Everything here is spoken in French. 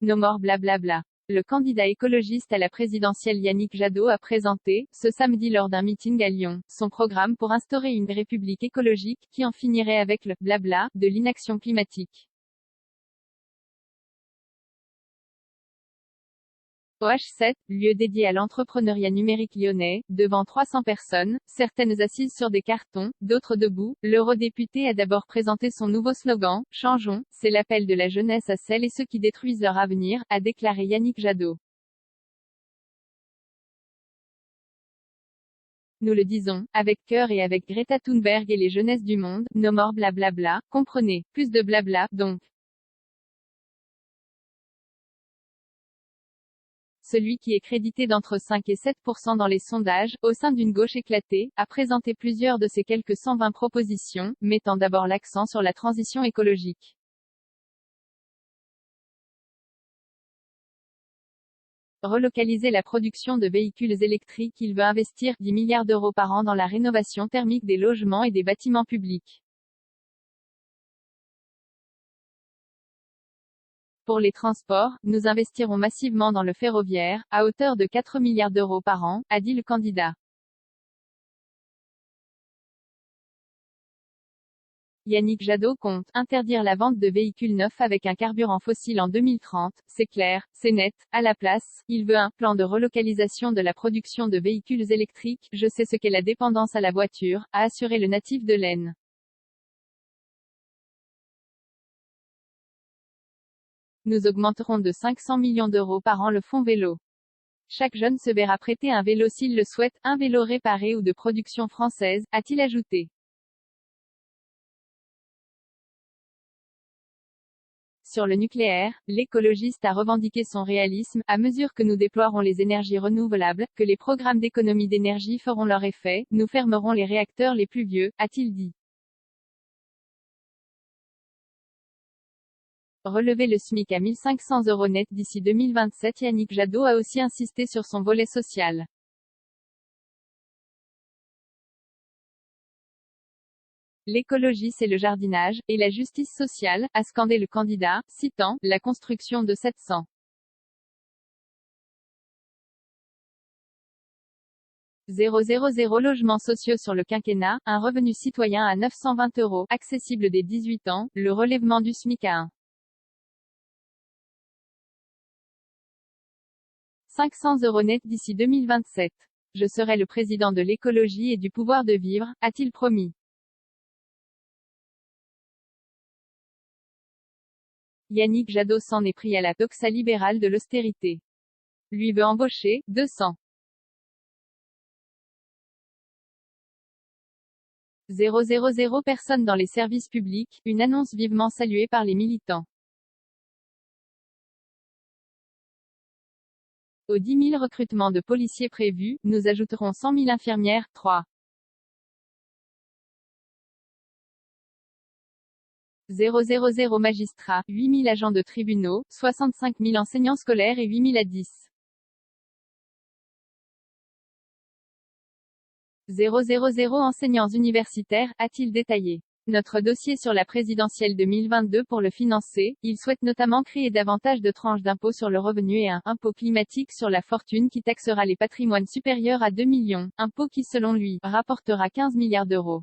No more blablabla. Le candidat écologiste à la présidentielle Yannick Jadot a présenté, ce samedi lors d'un meeting à Lyon, son programme pour instaurer une république écologique, qui en finirait avec le « blabla » de l'inaction climatique. Au H7, lieu dédié à l'entrepreneuriat numérique lyonnais, devant 300 personnes, certaines assises sur des cartons, d'autres debout, l'eurodéputé a d'abord présenté son nouveau slogan « Changeons, c'est l'appel de la jeunesse à celles et ceux qui détruisent leur avenir », a déclaré Yannick Jadot. Nous le disons, avec cœur et avec Greta Thunberg et les jeunesses du monde, no more blablabla, comprenez, plus de blabla, donc. Celui qui est crédité d'entre 5 et 7% dans les sondages, au sein d'une gauche éclatée, a présenté plusieurs de ses quelques 120 propositions, mettant d'abord l'accent sur la transition écologique. Relocaliser la production de véhicules électriques. Il veut investir 10 milliards d'euros par an dans la rénovation thermique des logements et des bâtiments publics. Pour les transports, nous investirons massivement dans le ferroviaire, à hauteur de 4 milliards d'euros par an, a dit le candidat. Yannick Jadot compte interdire la vente de véhicules neufs avec un carburant fossile en 2030, c'est clair, c'est net. À la place, il veut un plan de relocalisation de la production de véhicules électriques. Je sais ce qu'est la dépendance à la voiture, a assuré le natif de l'Aisne. Nous augmenterons de 500 millions d'euros par an le fonds vélo. Chaque jeune se verra prêter un vélo s'il le souhaite, un vélo réparé ou de production française, a-t-il ajouté. Sur le nucléaire, l'écologiste a revendiqué son réalisme, à mesure que nous déploierons les énergies renouvelables, que les programmes d'économie d'énergie feront leur effet, nous fermerons les réacteurs les plus vieux, a-t-il dit. Relever le SMIC à 1 500 € net d'ici 2027. Yannick Jadot a aussi insisté sur son volet social. L'écologie c'est le jardinage, et la justice sociale, a scandé le candidat, citant, la construction de 700 000 logements sociaux sur le quinquennat, un revenu citoyen à 920 €, accessible dès 18 ans, le relèvement du SMIC à 500 € net d'ici 2027. Je serai le président de l'écologie et du pouvoir de vivre, a-t-il promis. Yannick Jadot s'en est pris à la doxa libérale de l'austérité. Lui veut embaucher 200 000 personnes dans les services publics, une annonce vivement saluée par les militants. Aux 10 000 recrutements de policiers prévus, nous ajouterons 100 000 infirmières, 3 000 magistrats, 8 000 agents de tribunaux, 65 000 enseignants scolaires et 8 000 à 10 000 enseignants universitaires, a-t-il détaillé. Notre dossier sur la présidentielle 2022 pour le financer, il souhaite notamment créer davantage de tranches d'impôt sur le revenu et un impôt climatique sur la fortune qui taxera les patrimoines supérieurs à 2 millions, impôt qui selon lui, rapportera 15 milliards d'euros.